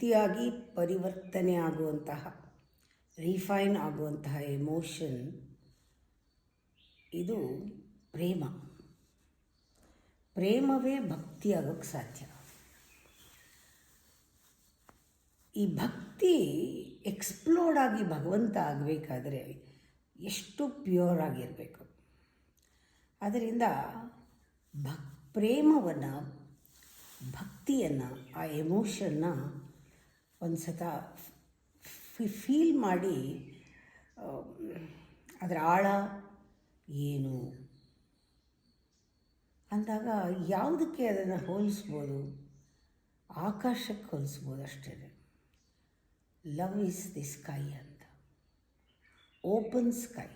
ಭಕ್ತಿಯಾಗಿ ಪರಿವರ್ತನೆ ಆಗುವಂತಹ, ರಿಫೈನ್ ಆಗುವಂತಹ ಎಮೋಷನ್ ಇದು ಪ್ರೇಮ. ಪ್ರೇಮವೇ ಭಕ್ತಿ ಆಗೋಕ್ಕೆ ಸಾಧ್ಯ. ಈ ಭಕ್ತಿ ಎಕ್ಸ್ಪ್ಲೋರ್ಡ್ ಆಗಿ ಭಗವಂತ ಆಗಬೇಕಾದ್ರೆ ಎಷ್ಟು ಪ್ಯೂರ್ ಆಗಿರಬೇಕು. ಅದರಿಂದ ಪ್ರೇಮವನ್ನು, ಭಕ್ತಿಯನ್ನು, ಆ ಎಮೋಷನ್ನ ಒಂದು ಸತ ಫೀಲ್ ಮಾಡಿ ಅದರ ಆಳ ಏನು ಅಂದಾಗ ಯಾವುದಕ್ಕೆ ಅದನ್ನು ಹೋಲಿಸ್ಬೋದು? ಆಕಾಶಕ್ಕೆ ಹೋಲಿಸ್ಬೋದು ಅಷ್ಟೇ. ಲವ್ ಈಸ್ ದಿ ಸ್ಕೈ ಅಂತ, open sky.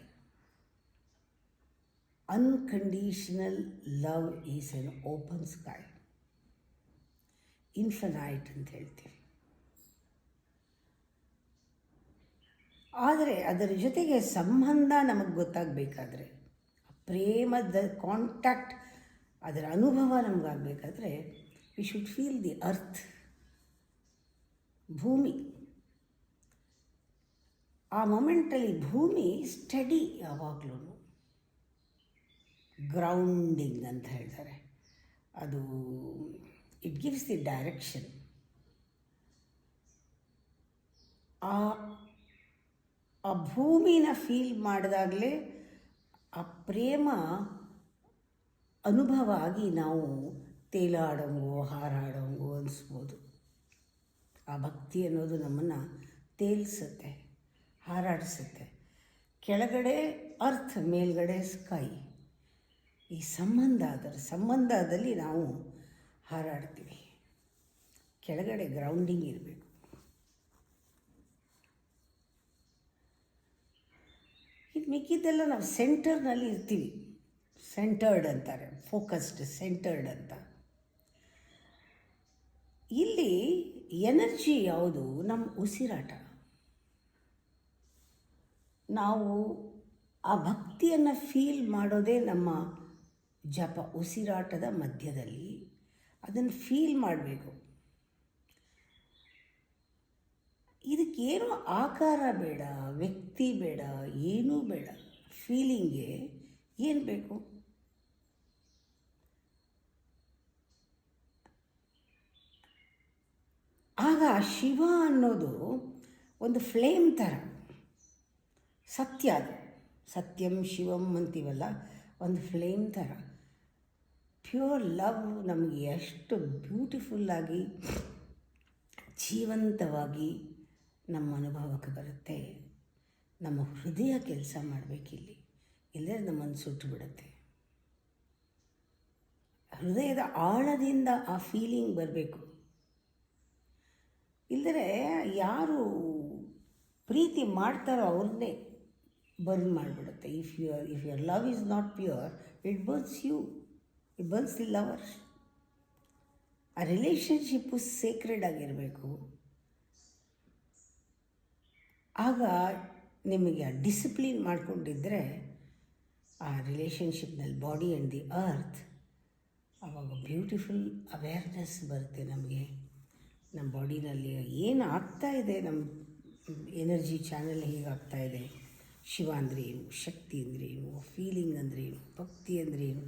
Unconditional love is N open sky, infinite ಅಂತ ಹೇಳ್ತೀವಿ. ಆದರೆ ಅದರ ಜೊತೆಗೆ ಸಂಬಂಧ ನಮಗೆ ಗೊತ್ತಾಗಬೇಕಾದ್ರೆ, ಪ್ರೇಮದ ಕಾಂಟ್ಯಾಕ್ಟ್, ಅದರ ಅನುಭವ ನಮಗಾಗಬೇಕಾದ್ರೆ we should feel the earth, ಭೂಮಿ. ಆ ಮೊಮೆಂಟಲ್ಲಿ ಭೂಮಿ ಸ್ಟಡಿ, ಯಾವಾಗಲೂ ಗ್ರೌಂಡಿಂಗ್ ಅಂತ ಹೇಳ್ತಾರೆ. ಅದು ಇಟ್ ಗಿವ್ಸ್ ದಿ ಡೈರೆಕ್ಷನ್. ಆ ಭೂಮಿನ ಫೀಲ್ ಮಾಡಿದಾಗಲೇ ಆ ಪ್ರೇಮ ಅನುಭವ ಆಗಿ ನಾವು ತೇಲಾಡೋಂಗೋ ಹಾರಾಡೋಂಗೋ ಅನಿಸ್ಬೋದು. ಆ ಭಕ್ತಿ ಅನ್ನೋದು ನಮ್ಮನ್ನು ತೇಲಿಸುತ್ತೆ, ಹಾರಾಡಿಸುತ್ತೆ. ಕೆಳಗಡೆ ಅರ್ಥ, ಮೇಲ್ಗಡೆ ಸ್ಕೈ. ಈ ಸಂಬಂಧದಲ್ಲಿ ನಾವು ಹಾರಾಡ್ತೀವಿ. ಕೆಳಗಡೆ ಗ್ರೌಂಡಿಂಗ್ ಇರಬೇಕು. ಇದು ಮಿಕ್ಕಿದ್ದೆಲ್ಲ ನಾವು ಸೆಂಟರ್ನಲ್ಲಿ ಇರ್ತೀವಿ. ಸೆಂಟರ್ಡ್ ಅಂತಾರೆ, ಫೋಕಸ್ಡ್, ಸೆಂಟರ್ಡ್ ಅಂತ. ಇಲ್ಲಿ ಎನರ್ಜಿ ಯಾವುದು? ನಮ್ಮ ಉಸಿರಾಟ. ನಾವು ಆ ಭಕ್ತಿಯನ್ನು ಫೀಲ್ ಮಾಡೋದೇ ನಮ್ಮ ಜಪ. ಉಸಿರಾಟದ ಮಧ್ಯದಲ್ಲಿ ಅದನ್ನು ಫೀಲ್ ಮಾಡಬೇಕು. ಇದಕ್ಕೇನು ಆಕಾರ ಬೇಡ, ವ್ಯಕ್ತಿ ಬೇಡ, ಏನೂ ಬೇಡ. ಫೀಲಿಂಗ್ಗೆ ಏನು ಬೇಕು? ಆಗ ಶಿವ ಅನ್ನೋದು ಒಂದು ಫ್ಲೇಮ್ ಥರ, ಸತ್ಯ. ಅದು ಸತ್ಯಂ ಶಿವಂ ಅಂತೀವಲ್ಲ, ಒಂದು ಫ್ಲೇಮ್ ಥರ. ಪ್ಯೂರ್ ಲವ್ ನಮಗೆ ಎಷ್ಟು ಬ್ಯೂಟಿಫುಲ್ಲಾಗಿ, ಜೀವಂತವಾಗಿ ನಮ್ಮ ಅನುಭವಕ್ಕೆ ಬರುತ್ತೆ. ನಮ್ಮ ಹೃದಯ ಕೆಲಸ ಮಾಡಬೇಕಿಲ್ಲಿ, ಇಲ್ಲದೇ ನಮ್ಮನ್ನು ಸುಟ್ಟು ಬಿಡುತ್ತೆ. ಹೃದಯದ ಆಳದಿಂದ ಆ ಫೀಲಿಂಗ್ ಬರಬೇಕು. ಇಲ್ಲದ್ರೆ ಯಾರು ಪ್ರೀತಿ ಮಾಡ್ತಾರೋ ಅವ್ರನ್ನೇ ಬರ್ನ್ ಮಾಡಿಬಿಡುತ್ತೆ. If your love is not pure, it burns you, it burns the lover. ಆ ರಿಲೇಷನ್ಶಿಪ್ಪು ಸೇಕ್ರೆಡ್ ಆಗಿರಬೇಕು. ಆಗ ನಿಮಗೆ ಆ ಡಿಸಿಪ್ಲಿನ್ ಮಾಡಿಕೊಂಡಿದ್ದರೆ ಆ ರಿಲೇಷನ್ಶಿಪ್ನಲ್ಲಿ ಬಾಡಿ ಆ್ಯಂಡ್ ದಿ ಅರ್ತ್, ಆವಾಗ ಬ್ಯೂಟಿಫುಲ್ ಅವೇರ್ನೆಸ್ ಬರುತ್ತೆ ನಮಗೆ. ನಮ್ಮ ಬಾಡಿನಲ್ಲಿ ಏನು ಆಗ್ತಾಯಿದೆ, ನಮ್ಮ ಎನರ್ಜಿ ಚಾನಲ್ ಹೇಗಾಗ್ತಾಯಿದೆ, ಶಿವ ಅಂದರೆ ಏನು, ಶಕ್ತಿ ಅಂದರೆ ಏನು, ಫೀಲಿಂಗ್ ಅಂದರೆ ಏನು, ಭಕ್ತಿ ಅಂದರೆ ಏನು,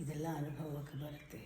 ಇದೆಲ್ಲ ಅನುಭವಕ್ಕೆ ಬರುತ್ತೆ.